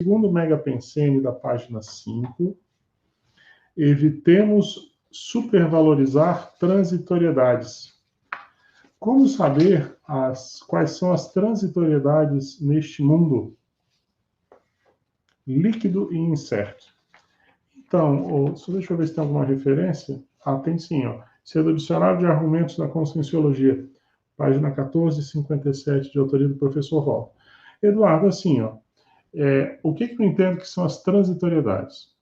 segundo mega pensene da página 5, evitemos supervalorizar transitoriedades. Como saber quais são as transitoriedades neste mundo líquido e incerto? Então, deixa eu ver se tem alguma referência. Tem sim, ó. Isso é do Dicionário de Argumentos da Conscienciologia, página 1457, de autoria do professor Val. Eduardo, assim, ó, o que eu entendo que são as transitoriedades?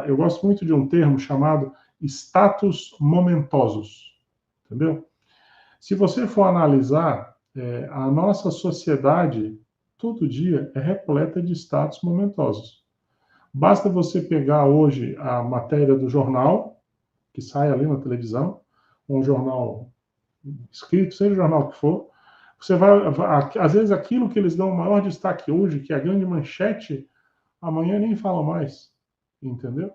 Eu gosto muito de um termo chamado status momentosos, entendeu? Se você for analisar, a nossa sociedade, todo dia, é repleta de status momentosos. Basta você pegar hoje a matéria do jornal, que sai ali na televisão, um jornal escrito, seja o jornal que for, você vai, às vezes aquilo que eles dão o maior destaque hoje, que é a grande manchete, amanhã nem falam mais, entendeu?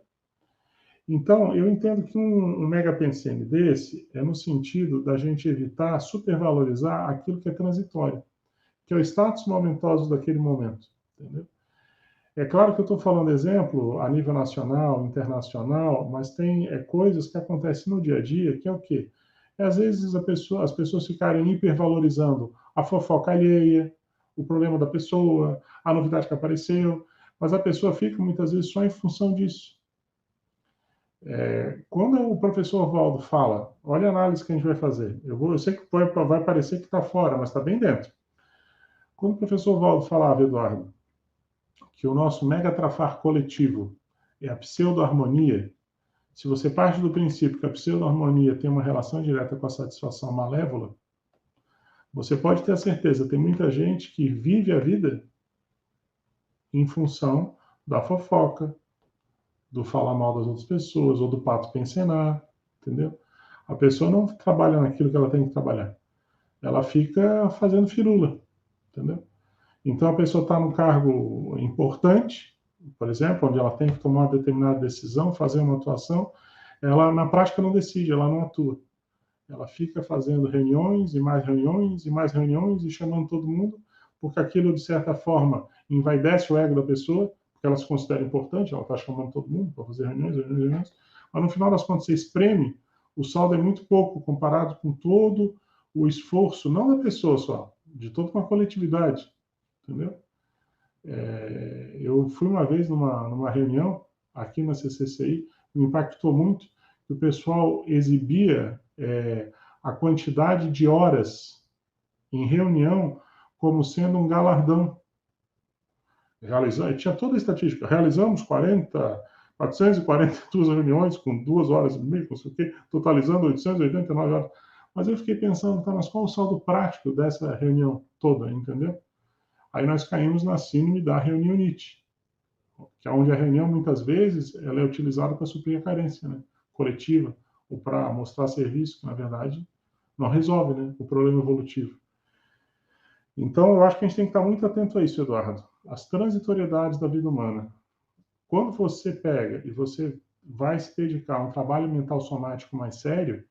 Então, eu entendo que um mega pensene desse é no sentido da gente evitar supervalorizar aquilo que é transitório, que é o status momentoso daquele momento, entendeu? É claro que eu estou falando exemplo a nível nacional, internacional, mas tem coisas que acontecem no dia a dia, que é o quê? Às vezes as pessoas ficarem hipervalorizando a fofoca alheia, o problema da pessoa, a novidade que apareceu, mas a pessoa fica muitas vezes só em função disso. Quando o professor Valdo fala, olha a análise que a gente vai fazer, eu sei que vai parecer que está fora, mas está bem dentro. Quando o professor Valdo falava, Eduardo, que o nosso mega trafar coletivo é a pseudo-harmonia, se você parte do princípio que a pseudo-harmonia tem uma relação direta com a satisfação malévola, você pode ter a certeza, tem muita gente que vive a vida em função da fofoca, do falar mal das outras pessoas, ou do pato pensenar, entendeu? A pessoa não trabalha naquilo que ela tem que trabalhar. Ela fica fazendo firula, entendeu? Então a pessoa está num cargo importante, por exemplo, onde ela tem que tomar uma determinada decisão, fazer uma atuação, ela na prática não decide, ela não atua. Ela fica fazendo reuniões e mais reuniões e mais reuniões e chamando todo mundo, porque aquilo, de certa forma, envaidece o ego da pessoa, porque ela se considera importante, ela está chamando todo mundo para fazer reuniões, reuniões, reuniões, mas no final das contas você espreme, o saldo é muito pouco comparado com todo o esforço, não da pessoa só, de toda uma coletividade, entendeu? Eu fui uma vez numa reunião aqui na CCCI, me impactou muito que o pessoal exibia a quantidade de horas em reunião como sendo um galardão. Tinha toda a estatística. Realizamos 442 reuniões com 2 horas e meia, não sei o quê, totalizando 889 horas. Mas eu fiquei pensando, tá, mas qual o saldo prático dessa reunião toda, entendeu? Aí nós caímos na síndrome da reunionite, que é onde a reunião, muitas vezes, ela é utilizada para suprir a carência, né, coletiva, ou para mostrar serviço, que, na verdade, não resolve, né, o problema evolutivo. Então, eu acho que a gente tem que estar muito atento a isso, Eduardo. As transitoriedades da vida humana. Quando você pega e você vai se dedicar a um trabalho mental somático mais sério,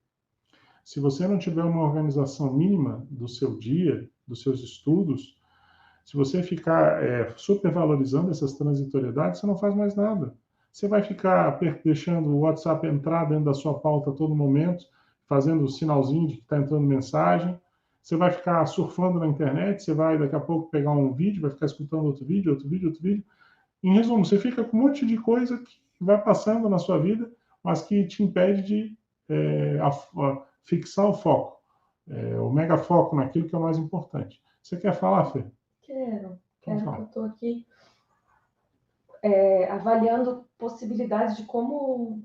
se você não tiver uma organização mínima do seu dia, dos seus estudos, se você ficar supervalorizando essas transitoriedades, você não faz mais nada. Você vai ficar deixando o WhatsApp entrar dentro da sua pauta a todo momento, fazendo o sinalzinho de que está entrando mensagem. Você vai ficar surfando na internet, você vai daqui a pouco pegar um vídeo, vai ficar escutando outro vídeo, outro vídeo, outro vídeo. Em resumo, você fica com um monte de coisa que vai passando na sua vida, mas que te impede de fixar o foco, o mega foco naquilo que é o mais importante. Você quer falar, Fê? Quero, que eu estou aqui avaliando possibilidades de como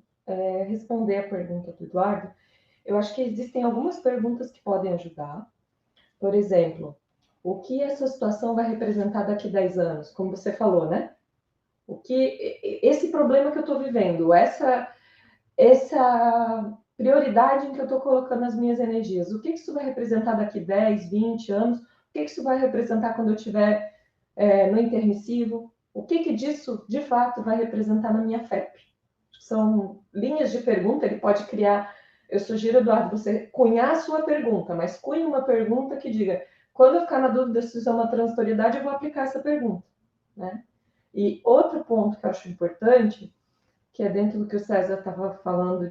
responder a pergunta do Eduardo. Eu acho que existem algumas perguntas que podem ajudar. Por exemplo, o que essa situação vai representar daqui a 10 anos? Como você falou, né? O que esse problema que eu estou vivendo, essa prioridade em que eu estou colocando as minhas energias, o que isso vai representar daqui 10, 20 anos? O que isso vai representar quando eu estiver no intermissivo? O que disso, de fato, vai representar na minha FEP? São linhas de pergunta, ele pode criar. Eu sugiro, Eduardo, você cunhar a sua pergunta, mas cunhe uma pergunta que diga: quando eu ficar na dúvida se isso é uma transitoriedade, eu vou aplicar essa pergunta, né? E outro ponto que eu acho importante, que é dentro do que o César estava falando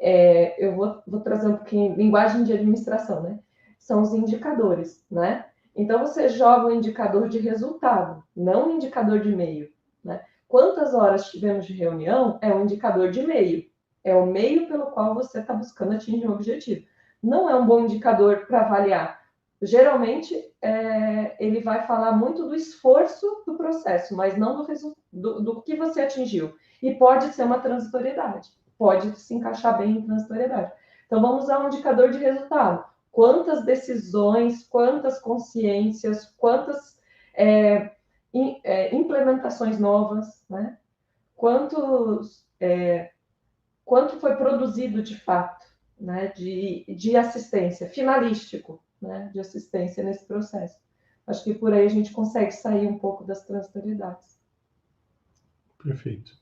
eu vou trazer um pouquinho, linguagem de administração, né? São os indicadores, né? Então, você joga o indicador de resultado, não o indicador de meio, né? Quantas horas tivemos de reunião é um indicador de meio. É o meio pelo qual você está buscando atingir um objetivo. Não é um bom indicador para avaliar. Geralmente, ele vai falar muito do esforço do processo, mas não do que você atingiu. E pode ser uma transitoriedade. Pode se encaixar bem em transitoriedade. Então, vamos usar um indicador de resultado. Quantas decisões, quantas consciências, quantas implementações novas, né? Quanto foi produzido de fato, né? De assistência, finalístico, né? De assistência nesse processo. Acho que por aí a gente consegue sair um pouco das transitoriedades. Perfeito.